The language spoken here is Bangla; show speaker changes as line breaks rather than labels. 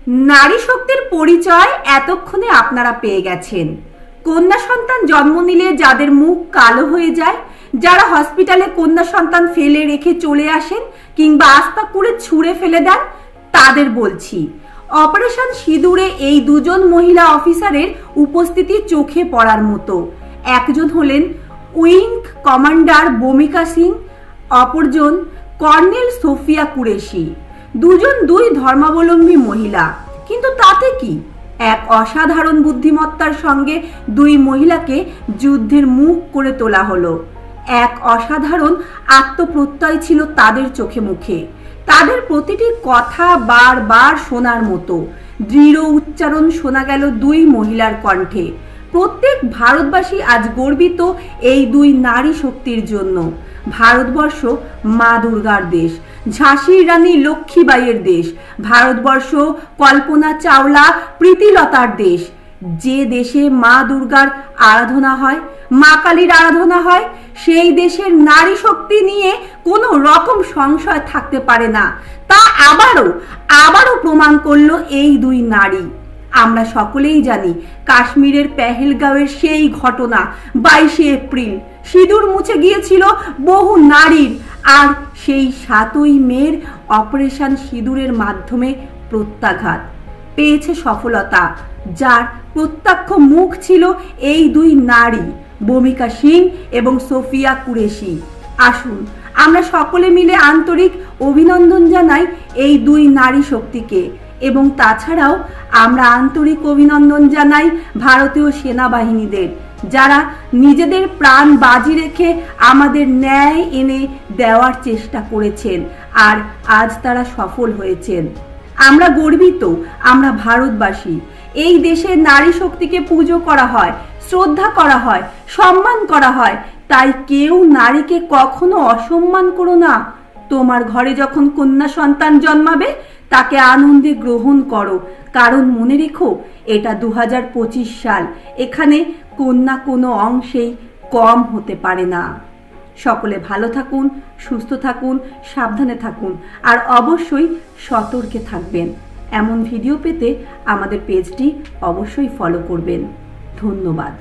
নারী শক্তির পরিচয় এতক্ষণে আপনারা পেয়ে গেছেন। কন্যা সন্তান জন্ম নিলে যাদের মুখ কালো হয়ে যায়, যারা হসপিটালে কন্যা সন্তান ফেলে রেখে চলে আসেন কিংবা আস্তা করে ছুঁড়ে ফেলে দেন, তাদের বলছি। অপারেশন সিঁদুরে এই দুজন মহিলা অফিসারের উপস্থিতি চোখে পড়ার মতো। একজন হলেন উইং কমান্ডার ভূমিকা সিং, অপরজন কর্নেল সোফিয়া কুরেশি। দুজন দুই ধর্মাবলম্বী মহিলা, কিন্তু তাতে কি? এক অসাধারণ বুদ্ধিমত্তার সঙ্গে দুই মহিলাকে যুদ্ধের মুখ করে তোলা হলো। এক অসাধারণ আত্মপ্রত্যয় ছিল তাদের চোখে মুখে। তাদের প্রতিটি কথা বারবার শোনার মতো। দৃঢ় উচ্চারণ শোনা গেল দুই মহিলার কণ্ঠে। প্রত্যেক ভারতবাসী আজ গর্বিত এই দুই নারী শক্তির জন্য। ভারতবর্ষ মা দুর্গার দেশ, ঝাঁসির রানী লক্ষ্মীবাইয়ের দেশ। ভারতবর্ষ কল্পনা চাওলা, প্রীতিলতার দেশ। যে দেশে মা দুর্গার আরাধনা হয়, মা কালীর আরাধনা হয়, সেই দেশের নারী শক্তি নিয়ে কোনো রকম সংশয় থাকতে পারে না। তা আবারও প্রমাণ করলো এই দুই নারী। আমরা সকলেই জানি কাশ্মীরের পেহেলগাঁওয়ের সেই ঘটনা। 22শে এপ্রিল সিঁদুর মুছে গিয়েছিল বহু নারীর, আর সেই 7ই মের অপারেশন সিঁদুরের মাধ্যমে প্রত্যাঘাত পেয়েছে সফলতা, যার প্রত্যক্ষ মুখ ছিল এই দুই নারী, ভূমিকা সিং এবং সোফিয়া কুরেশি। আসুন আমরা সকলে মিলে আন্তরিক অভিনন্দন জানাই এই দুই নারী শক্তিকে। এবং তাছাড়াও আমরা আন্তরিক অভিনন্দন জানাই ভারতীয় সেনাবাহিনীদের, যারা নিজেদের প্রাণ বাজি রেখে আমাদের ন্যায় এনে দেওয়ার চেষ্টা করেছেন, আর আজ তারা সফল হয়েছেন। আমরা গর্বিত, আমরা ভারতবাসী। এই দেশের নারী শক্তিকে পুজো করা হয়, শ্রদ্ধা করা হয়, সম্মান করা হয়। তাই কেউ নারীকে কখনো অসম্মান করো না। তোমার ঘরে যখন কন্যা সন্তান জন্মাবে, তাকে আনন্দে গ্রহণ করো, কারণ মনে রেখো এটা 2025 সাল। এখানে কন্যা কোনো অংশেই কম হতে পারে না। সকলে ভালো থাকুন, সুস্থ থাকুন, সাবধানে থাকুন, আর অবশ্যই সতর্কে থাকবেন। এমন ভিডিও পেতে আমাদের পেজটি অবশ্যই ফলো করবেন। ধন্যবাদ।